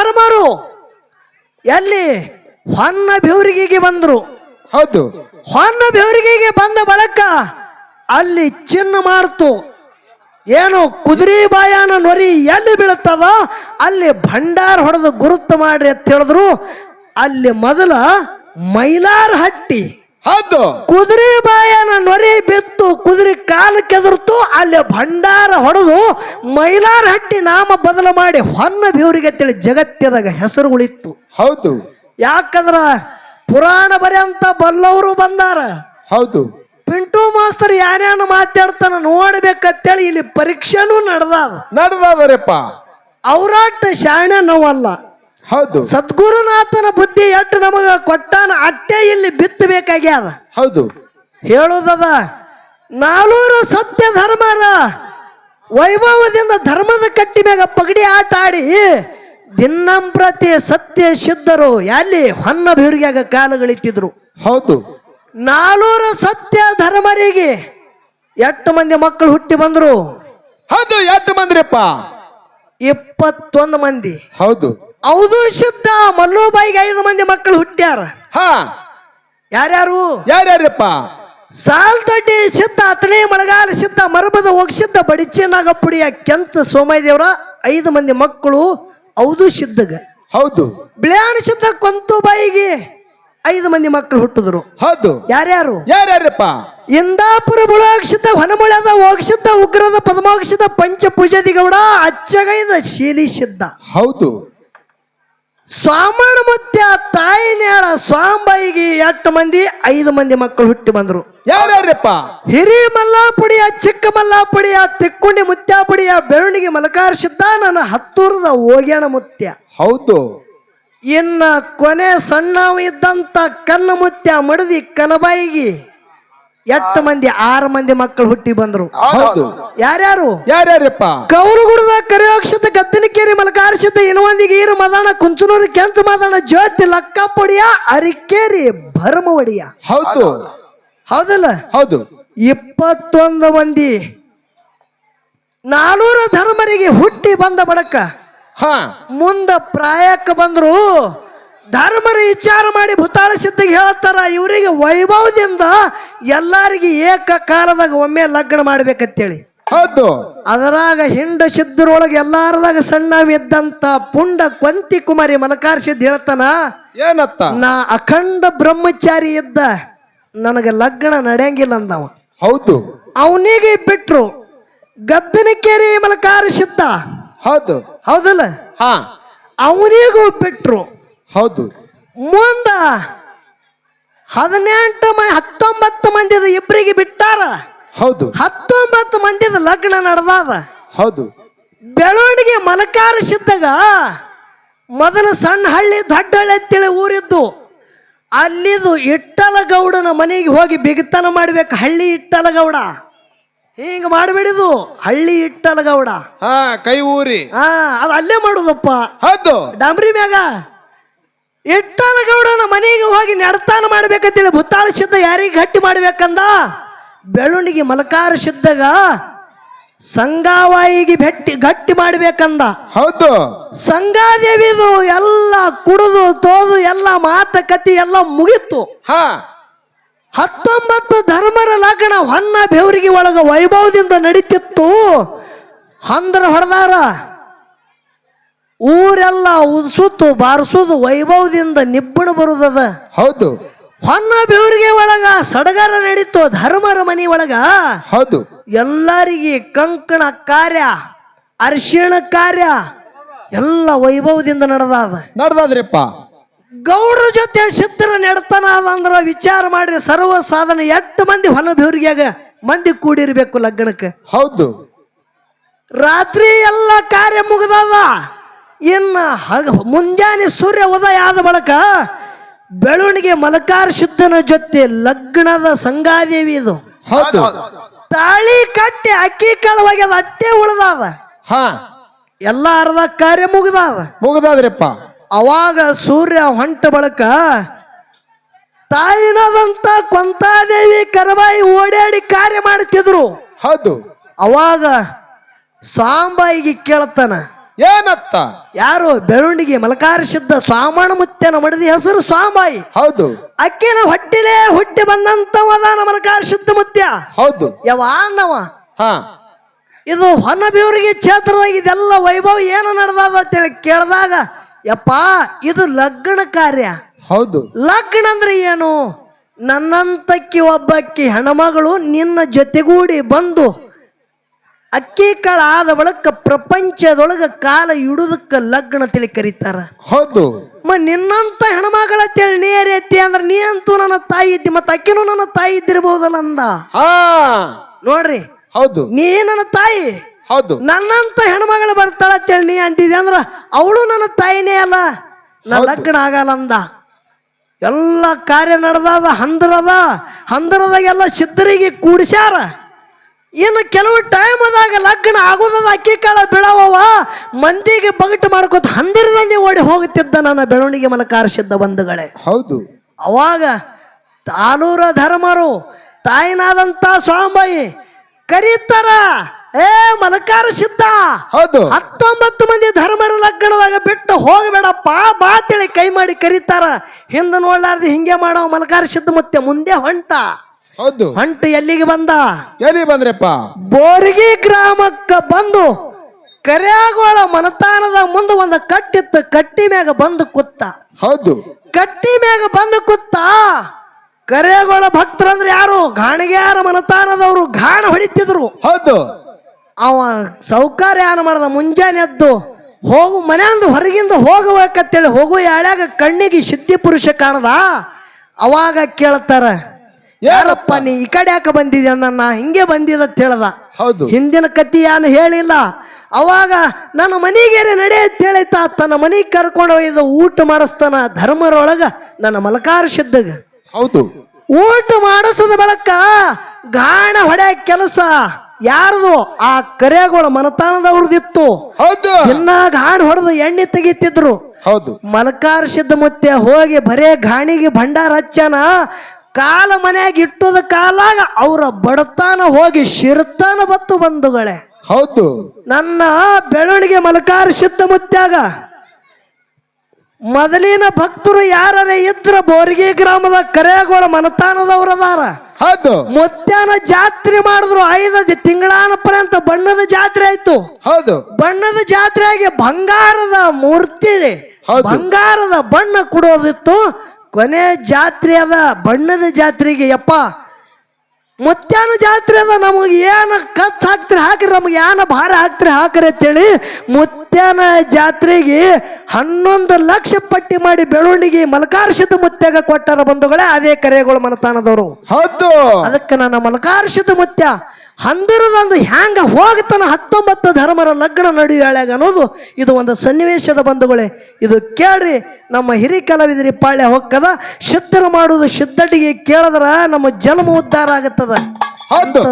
ಧರ್ಮರು ಎಲ್ಲಿ ಹೊನ್ನ ಬೆವರಿಗೆಗೆ ಬಂದ್ರು. ಹೌದು. ಹೊನ್ನ ಬೆವರಿಗೆಗೆ ಬಂದ ಬಳಕ ಅಲ್ಲಿ ಚಿನ್ನ ಮಾಡ್ತು. ಏನು ಕುದುರೆ ಬಾಯನ ನೊರಿ ಎಲ್ಲಿ ಬೀಳುತ್ತದ ಅಲ್ಲಿ ಭಂಡಾರ ಹೊಡೆದು ಗುರುತು ಮಾಡ್ರಿ ಅಂತ ಹೇಳಿದ್ರು. ಅಲ್ಲಿ ಮೊದಲ ಮೈಲಾರ ಹಟ್ಟಿ. ಹೌದು. ಕುದುರೆ ಬಾಯನ ನೊರೆ ಬಿತ್ತು, ಕುದುರೆ ಕಾಲು ಕೆದರ್ತು. ಅಲ್ಲಿ ಭಂಡಾರ ಹೊಡೆದು ಮೈಲಾರ ಹಟ್ಟಿ ನಾಮ ಬದಲು ಮಾಡಿ ಹೊನ್ನ ಬೆವರಿಗೆ ಅಂತೇಳಿ ಜಗತ್ತದಾಗ ಹೆಸರು ಉಳಿತು. ಹೌದು. ಯಾಕಂದ್ರ ಪುರಾಣ ಬರೆಯಂತ ಬಲ್ಲವರು ಬಂದಾರ. ಹೌದು. ಪಿಂಟು ಮಾಸ್ತರ್ ಯಾರ್ಯಾನು ಮಾತಾಡ್ತಾನ ನೋಡ್ಬೇಕಂತೇಳಿ ಇಲ್ಲಿ ಪರೀಕ್ಷೆನೂ ನಡೆದವರಪ್ಪ. ಅವರಾಟ ಶಾಣೆ ನೋವಲ್ಲ. ಹೌದು. ಸದ್ಗುರುನಾಥನ ಬುದ್ಧಿ ಎಟ್ಟು ನಮಗ ಕೊಟ್ಟಾನ ಅಟ್ಟೆ ಇಲ್ಲಿ ಬಿತ್ತಬೇಕಾಗ್ಯಾದ. ಹೌದು. ಹೇಳುದದ 400 ಸತ್ಯ ಧರ್ಮರ ವೈಭವದಿಂದ ಧರ್ಮದ ಕಟ್ಟಿ ಮ್ಯಾಗ ಪಗಡಿ ಆಟ ಆಡಿ ದಿನಂಪ್ರತಿ ಸತ್ಯ ಸಿದ್ಧರು ಎಲ್ಲಿ ಹೊನ್ನ ಬೆವರಿಗ್ಯಾಗ ಕಾಲಗಳಿತ್ತಿದ್ರು. ಹೌದು. 400 ಸತ್ಯ ಧರ್ಮರಿಗೆ ಎಷ್ಟು ಮಂದಿ ಮಕ್ಕಳು ಹುಟ್ಟಿ ಬಂದ್ರು? ಹೌದು. ಎಷ್ಟು ಮಂದಿರಪ್ಪ? 21 ಮಂದಿ. ಹೌದು. ಹೌದು ಸಿದ್ಧ ಮಲ್ಲುಬಾಯಿಗೆ 5 ಮಂದಿ ಮಕ್ಕಳು ಹುಟ್ಟ್ಯಾರ. ಹಾ, ಯಾರ್ಯಾರು? ಯಾರ್ಯಾರಪ್ಪ? ಸಾಲ್ದೊಡ್ಡಿ ಸಿದ್ಧ, ಅತನೇ ಮಳಗಾಲ ಸಿದ್ಧ, ಮರಬದ ಹೋಗ್ಸಿದ್ದ, ಬಡಿಚಿ ನಾಗಪ್ಪುಡಿಯ ಕೆಂಚ ಸೋಮಯ್ಯ ದೇವರ 5 ಮಂದಿ ಮಕ್ಕಳು ಹೌದು ಸಿದ್ಧಗ. ಹೌದು. ಬಿಳ್ಯಾಣ ಸಿದ್ಧ ಕೊಂತುಬಾಯಿಗೆ 5 ಮಂದಿ ಮಕ್ಕಳು ಹುಟ್ಟಿದ್ರು. ಹೌದು. ಯಾರ್ಯಾರು? ಯಾರ್ಯಾರಪ್ಪ? ಇಂದಾಪುರ ಬುಳಾಕ್ಷಿದ್ದ, ಹೊನಮುಳ್ಯದ ಹೋಗ್ಸಿದ್ದ, ಉಗ್ರದ ಪದ್ಮೋಕ್ಷಿದ್ದ, ಪಂಚಪೂಜದಿ ಗೌಡ, ಅಚ್ಚಗೈದ ಶೀಲಿ ಸಿದ್ಧ. ಹೌದು. ಸ್ವಾಮಣ ಮುತ್ಯ ತಾಯಿ ನೇಳ ಸ್ವಾಂಬಾಯಿಗೆ 8 ಮಂದಿ 5 ಮಂದಿ ಮಕ್ಕಳು ಹುಟ್ಟಿ ಬಂದ್ರು. ಯಾರ್ಯಾರಪ್ಪ? ಹಿರಿ ಮಲ್ಲಾಪುಡಿಯ, ಚಿಕ್ಕ ಮಲ್ಲಾಪುಡಿಯ, ತಿಕ್ಕುಂಡಿ ಮುತ್ಯಾಪುಡಿಯ, ಬೆರಣಿಗೆ ಮಲಕಾರ ಸಿದ್ಧ, ನನ್ನ ಹತ್ತೂರದ ಓಗ್ಯಾಣ ಮುತ್ಯ. ಹೌದು. ಇನ್ನ ಕೊನೆ ಸಣ್ಣವ ಇದ್ದಂತ ಕನ್ನ ಮುತ್ಯ ಮಡದಿ ಕನಬಾಯಿಗೆ 8 ಮಂದಿ 6 ಮಂದಿ ಮಕ್ಕಳು ಹುಟ್ಟಿ ಬಂದ್ರು. ಹೌದು. ಯಾರ್ಯಾರು? ಯಾರ್ಯಾರಪ್ಪ? ಕೌರುಗುಡದ ಕರಿಯೋಕ್ಷಿತ, ಗದ್ದನಕೇರಿ ಮಲಕಾರ್ಷಿತ, ಇನವಂದಿಗೆ ಈರು ಮದಾಣ, ಕುಂಚನೂರು ಕೆಂಚ ಮದಾಣ, ಜ್ಯೋತಿ ಲಕ್ಕಪ್ಪಡಿಯ, ಅರಿಕೇರಿ ಭರಮವಡಿಯ. ಹೌದು. ಹೌದಲ್ಲ? ಹೌದು. 21 ಮಂದಿ 400 ಧರ್ಮರಿಗೆ ಹುಟ್ಟಿ ಬಂದ ಬಡಕ ಹಾ, ಮುಂದ ಪ್ರಾಯಕ್ಕೆ ಬಂದ್ರು. ಧರ್ಮರ ವಿಚಾರ ಮಾಡಿ ಭೂತಾಳ ಸಿದ್ಧಿಗೆ ಹೇಳ್ತಾರ, ಇವರಿಗೆ ವೈಭವದಿಂದ ಎಲ್ಲಾರಿಗೆ ಏಕಕಾಲದಾಗ ಒಮ್ಮೆ ಲಗ್ನ ಮಾಡ್ಬೇಕಂತೇಳಿ. ಹೌದು. ಅದರಾಗ ಹಿಂಡ ಸಿದ್ಧರೊಳಗೆ ಎಲ್ಲಾರದಾಗ ಸಣ್ಣ ಇದ್ದಂತ ಪುಂಡ ಕೊಂತಿ ಕುಮಾರಿ ಮಲಕಾರ ಸಿದ್ಧ ಹೇಳ್ತಾನ, ಏನತ್ತ? ನಾ ಅಖಂಡ ಬ್ರಹ್ಮಚಾರಿ ಇದ್ದ, ನನಗೆ ಲಗ್ನ ನಡೆಯಂಗಿಲ್ಲ ಅಂದವ. ಹೌದು. ಅವನಿಗೆ ಬಿಟ್ರು ಗದ್ದನಕೇರಿ ಮಲಕಾರ ಸಿದ್ಧ. ಹೌದು. ಹೌದಲ್ಲ? ಹಾ, ಅವನಿಗೂ ಬಿಟ್ರು. ಹೌದು. ಮುಂದ 19 ಮಂದಿದ ಇಬ್ಬರಿಗೆ ಬಿಟ್ಟಾರ. ಹೌದು. 19 ಮಂದಿದ ಲಗ್ನ ನಡೆದಾದ. ಹೌದು. ಬೆಳವಣಿಗೆ ಮಲಕಾರ ಸಿದ್ಧಗ ಮೊದಲು ಸಣ್ಣ ಹಳ್ಳಿ ದೊಡ್ಡ ಹಳ್ಳಿ ಅಂತೇಳಿ ಊರಿದ್ದು. ಅಲ್ಲಿದು ಇಟ್ಟಲಗೌಡನ ಮನೆಗೆ ಹೋಗಿ ಬಿಗತನ ಮಾಡ್ಬೇಕು. ಹಳ್ಳಿ ಇಟ್ಟಲಗೌಡ ಹಿಂಗ ಮಾಡಬೇಡಿದು, ಹಳ್ಳಿ ಇಟ್ಟಲಗೌಡ. ಹಾ, ಕೈ ಊರಿ. ಅದು ಅಲ್ಲೇ ಮಾಡುದಪ್ಪ. ಹೌದು. ಡಾಂಬ್ರಿ ಮ್ಯಾಗ ಇಟ್ಟಲಗೌಡನ ಮನೆಗೆ ಹೋಗಿ ನಡತಾನ ಮಾಡ್ಬೇಕಂತೇಳಿ ಭೂತಾಳ ಸಿದ್ಧ ಯಾರಿಗೆ ಗಟ್ಟಿ ಮಾಡ್ಬೇಕಂದ ಬೆಳವಣಿಗೆ ಮಲಕಾರ ಸಿದ್ಧಗ ಸಂಗಾವಾಯಿಗೆ ಗಟ್ಟಿ ಮಾಡ್ಬೇಕಂದ. ಹೌದು. ಸಂಗಾದೇವಿದು ಎಲ್ಲ ಕುಡಿದು ತೋದು ಎಲ್ಲ ಮಾತುಕತೆ ಎಲ್ಲ ಮುಗಿತು. ಹಾ, 19 ಧರ್ಮರ ಲಗ್ನ ಹೊನ್ನ ಬೆವರಿಗೆ ಒಳಗ ವೈಭವದಿಂದ ನಡೀತಿತ್ತು. ಹಂದ್ರ ಹೊಡೆದಾರ, ಊರೆಲ್ಲ ಉದ್ಸುತ್ತು ಬಾರಿಸುದು ವೈಭವದಿಂದ ನಿಬ್ಬಣ ಬರುದದ. ಹೌದು. ಹೊನ್ನ ಬೆವರಿಗೆ ಒಳಗ ಸಡಗರ ನಡೀತು. ಧರ್ಮರ ಮನಿ ಒಳಗ ಹೌದು. ಎಲ್ಲರಿಗೆ ಕಂಕಣ ಕಾರ್ಯ, ಅರಿಶಿಣ ಕಾರ್ಯ ಎಲ್ಲ ವೈಭವದಿಂದ ನಡೆದಾದ್ರಪ್ಪ. ಗೌಡ್ರ ಜೊತೆ ಸಿದ್ಧರ ನೆಡ್ತಾನ ಅದಂದ್ರ ವಿಚಾರ ಮಾಡ್ರಿ, ಸರ್ವ ಸಾಧನ 8 ಮಂದಿ ಹೊನ್ನ ಬೆವರಿಗ್ಯಾಗ ಮಂದಿ ಕೂಡಿರ್ಬೇಕು ಲಗ್ನಕ್ಕೆ. ಹೌದು. ರಾತ್ರಿ ಎಲ್ಲ ಕಾರ್ಯ ಮುಗಿದದ. ಇನ್ನ ಮುಂಜಾನೆ ಸೂರ್ಯ ಉದಯ ಆದ ಬಳಿಕ ಬೆಳವಣಿಗೆ ಮಲಕಾರ ಸಿದ್ಧನ ಜೊತೆ ಲಗ್ನದ ಸಂಗಾದೇವಿ ಇದು. ಹೌದು. ತಾಳಿ ಕಟ್ಟಿ ಅಕ್ಕಿ ಕಾಳವಾಗಿ ಅದು ಅಟ್ಟೆ ಉಳ್ದಾದ. ಹಾ, ಎಲ್ಲ ಅರ್ಧ ಕಾರ್ಯ ಮುಗಿದಾದ್ರಪ್ಪ. ಅವಾಗ ಸೂರ್ಯ ಹೊಂಟ ಬಳಿಕ ತಾಯಿನದಂತ ಕೊಂತಾದೇವಿ ಕರಬಾಯಿ ಓಡಾಡಿ ಕಾರ್ಯ ಮಾಡುತ್ತಿದ್ರು. ಹೌದು. ಅವಾಗ ಸಾಂಬಾಯಿಗೆ ಕೇಳ್ತಾನ, ಏನತ್ತ ಯಾರು ಬೆಳ್ಳುಂಡಿಗೆ ಮಲಕಾರ ಸಿದ್ಧ ಸ್ವಾಮಣ ಮುತ್ಯನ ಮಡದಿ ಹೆಸರು ಸ್ವಾಮಾಯಿ. ಹೌದು ಅಕ್ಕಿನ ಹೊಟ್ಟಿಲೇ ಹುಟ್ಟಿ ಬಂದಂತವದಾನ ಮಲಕಾರ ಸಿದ್ಧ ಮುತ್ಯ. ಹೌದು ಯಾವ ಅಂದವ ಹಾ ಇದು ಹೊನ್ನಬೇವರಿಗೆ ಕ್ಷೇತ್ರದಾಗ ಇದೆಲ್ಲ ವೈಭವ ಏನು ನಡೆದದ ಅಂತೇಳಿ ಕೇಳಿದಾಗ ಯಪ್ಪ ಇದು ಲಗ್ನ ಕಾರ್ಯ. ಹೌದು ಲಗ್ನ ಅಂದ್ರೆ ಏನು? ನನ್ನಂತಕ್ಕಿ ಒಬ್ಬಕ್ಕಿ ಹೆಣ್ಮಗಳು ನಿನ್ನ ಜೊತೆಗೂಡಿ ಬಂದು ಅಕ್ಕಿ ಕಾಳ ಆದ ಬಳಿಕ ಪ್ರಪಂಚದೊಳಗ ಕಾಲ ಇಡುದಕ್ಕ ಲಗ್ನ ತಿಳಿ ಕರೀತಾರ. ಹೌದು ನಿನ್ನಂತ ಹೆಣ್ಮಗಳ ತಿಳಿ ನೀರ್ ಎತ್ತಿ ಅಂದ್ರೆ ನೀ ಅಂತೂ ನನ್ನ ತಾಯಿ ಇದ್ದಿ, ಮತ್ತ ಅಕ್ಕಿನೂ ನನ್ನ ತಾಯಿ ಇದ್ದಿರ್ಬಹುದಲ್ಲ ಅಂದ. ಹಾ ನೋಡ್ರಿ, ಹೌದು ನೀ ನನ್ನ ತಾಯಿ, ಹೌದು ನನ್ನಂತ ಹೆಣ್ಮಗಳು ಬರ್ತಾಳ ಅಂತೇಳಿ ನೀ ಅಂತಿದ್ದೆ ಅಂದ್ರ ಅವಳು ನನ್ನ ತಾಯಿನೇ ಅಲ್ಲ, ನಾ ಲಗ್ನ ಆಗಲ್ಲ ಅಂದ. ಎಲ್ಲ ಕಾರ್ಯ ನಡೆದಾದ ಹಂದರದಾಗೆಲ್ಲ ಸಿದ್ಧರಿಗೆ ಕೂಡಿಸ್ಯಾರ. ಇನ್ನು ಕೆಲವು ಟೈಮ್ ಅದಾಗ ಲಗ್ನ ಆಗೋದದ ಅಕ್ಕಿ ಕಾಳ ಬೀಳವ ಮಂದಿಗೆ ಬಗಟ್ಟು ಮಾಡ್ಕೋತ ಹಂದಿರದಂದಿ ಓಡಿ ಹೋಗುತ್ತಿದ್ದ ನನ್ನ ಬೆಳವಣಿಗೆ ಮಲಕಾರ ಸಿದ್ಧ ಬಂಧುಗಳೇ. ಹೌದು ಅವಾಗ ತಾನೂರ ಧರ್ಮರು ತಾಯಿನಾದಂತ ಸ್ವಾಮಿ ಕರೀತಾರ, ಏ ಮಲಕಾರ ಸಿದ್ಧ, ಹೌದು 19 ಮಂದಿ ಧರ್ಮರ ಲಗ್ನದಾಗ ಬಿಟ್ಟು ಹೋಗಬೇಡಪ್ಪ ಬಾತೇಳಿ ಕೈ ಮಾಡಿ ಕರೀತಾರ. ಹಿಂದ ನೋಡ್ಲಾರ್ದು ಹಿಂಗೆ ಮಾಡೋ ಮಲಕಾರ ಸಿದ್ಧ ಮುತ್ಯ ಮುಂದೆ ಹೊಂಟ. ಹೌದು ಹೊಂಟ ಎಲ್ಲಿಗೆ ಬಂದ? ಎಲ್ಲಿ ಬಂದ್ರಪ್ಪ? ಬೋರ್ಗಿ ಗ್ರಾಮಕ್ಕ ಬಂದು ಕರ್ಯಾಗೋಳ ಮನತಾನದ ಮುಂದೆ ಒಂದು ಕಟ್ಟಿತ್ತು, ಕಟ್ಟಿ ಮ್ಯಾಗ ಬಂದು ಕೂತ. ಹೌದು ಕಟ್ಟಿ ಮ್ಯಾಗ ಬಂದು ಕೂತ. ಕರ್ಯಾಗೋಳ ಭಕ್ತರಂದ್ರೆ ಯಾರು? ಗಾಣಿಗ್ಯಾರ ಮನತಾನದವರು ಗಾಣ ಹೊಡಿತಿದ್ರು. ಹೌದು ಅವ ಸೌಕರ್ಯ ಏನ್ ಮಾಡ್ದ, ಮುಂಜಾನೆ ಎದ್ದು ಹೋಗು ಮನೆಯಿಂದ ಹೊರಗಿಂದ ಹೋಗಬೇಕಂತೇಳಿ ಹೋಗು ಯಾಳ್ಯಾಗ ಕಣ್ಣಿಗೆ ಸಿದ್ಧಿ ಪುರುಷ ಕಾಣದ. ಅವಾಗ ಕೇಳ್ತಾರ, ಯಾರಪ್ಪ ನೀ ಈ ಕಡೆ ಯಾಕೆ ಬಂದಿದ್ಯ? ನನ್ನ ಹಿಂಗೆ ಬಂದಿದ ಅಂತ ಹೇಳ್ದ. ಹೌದು ಹಿಂದಿನ ಕತಿ ಏನು ಹೇಳಿಲ್ಲ. ಅವಾಗ ನನ್ನ ಮನೆಗೆ ನಡೆ ಅಂತ ಹೇಳಿತ. ತನ್ನ ಮನೆಗೆ ಕರ್ಕೊಂಡು ಹೋಗಿದ್ದ ಊಟ ಮಾಡಿಸ್ತಾನ ಧರ್ಮರೊಳಗ ನನ್ನ ಮಲಕಾರ ಸಿದ್ಧಗ. ಹೌದು ಊಟ ಮಾಡಿಸದ ಬಳಕ ಗಾಣ ಹೊಡ್ಯಾಕ ಕೆಲಸ ಯಾರದು? ಆ ಕರೆಗಳು ಮನತಾನದವ್ರದಿತ್ತು. ಹೌದು ಇನ್ನ ಗಾಣ ಹೊಡೆದು ಎಣ್ಣೆ ತೆಗಿತಿದ್ರು. ಹೌದು ಮಲಕಾರ ಸಿದ್ಧ ಮುತ್ತೆ ಹೋಗಿ ಬರೇ ಗಾಣಿಗೆ ಭಂಡಾರ ಹಚ್ಚನ. ಕಾಲ ಮನ್ಯಾಗ ಇಟ್ಟುದ ಕಾಲಾಗ ಅವರ ಬಡತಾನ ಹೋಗಿ ಶಿರ್ತಾನ ಬತ್ತು ಬಂಧುಗಳೇ. ಹೌದು ನನ್ನ ಬೆಳವಣಿಗೆ ಮಲಕಾರ ಸಿದ್ಧ ಮುತ್ಯಾಗ ಮೊದಲಿನ ಭಕ್ತರು ಯಾರೇ ಇದ್ರ ಬೋರ್ಗಿ ಗ್ರಾಮದ ಕರೆಗೋಳ ಮನತಾನದವ್ರದಾರ. ಹೌದು ಮುತ್ಯಾನ ಜಾತ್ರೆ ಮಾಡಿದ್ರು. 5 ತಿಂಗಳಾನ ಪರ್ಯಂತ ಬಣ್ಣದ ಜಾತ್ರೆ ಆಯ್ತು. ಹೌದು ಬಣ್ಣದ ಜಾತ್ರೆಯಾಗಿ ಬಂಗಾರದ ಮೂರ್ತಿ, ಬಂಗಾರದ ಬಣ್ಣ ಕೊಡೋದಿತ್ತು. ಕೊನೆ ಜಾತ್ರೆ ಅದ ಬಣ್ಣದ ಜಾತ್ರೆಗೆ. ಯಪ್ಪ ಮುತ್ಯಾನ ಜಾತ್ರೆ ಅದ, ನಮಗೆ ಏನ ಖರ್ಚು ಹಾಕ್ತಿರಿ ಹಾಕ್ರಿ, ನಮಗೆ ಏನ ಭಾರ ಹಾಕ್ತಿರಿ ಹಾಕ್ರಿ ಅಂತೇಳಿ ಮುತ್ಯಾನ ಜಾತ್ರೆಗೆ 11 ಲಕ್ಷ ಪಟ್ಟಿ ಮಾಡಿ ಬೆಳವಣಿಗೆ ಮಲಕಾರ ಸಿದ್ಧ ಮುತ್ಯಾಗ ಕೊಟ್ಟಾರ ಬಂಧುಗಳೇ. ಅದೇ ಕರೆಗಳು ಮನತಾನದವರು. ಹೌದು ಅದಕ್ಕೆ ನನ್ನ ಮಲಕಾರ ಸಿದ್ಧ ಮುತ್ಯ ಹಂದಿರದಂದು ಹ್ಯಾಂಗ ಹೋಗ್ತಾನ 19 ಧರ್ಮರ ಲಗ್ನ ನಡೆಯುವಾಗ ಅನ್ನೋದು ಇದು ಒಂದು ಸನ್ನಿವೇಶದ ಬಂಧುಗಳೇ. ಇದು ಕೇಳ್ರಿ, ನಮ್ಮ ಹಿರಿ ಕಲಾವಿದರಿ ಪಾಳ್ಯ ಹೊಕ್ಕದ. ಸಿದ್ಧರು ಮಾಡುವುದು ಸಿದ್ಧಟಿಗೆ ಕೇಳಿದ್ರ ನಮ್ಮ ಜನ್ಮ ಉದ್ಧಾರ ಆಗತ್ತದ. ಹೌದು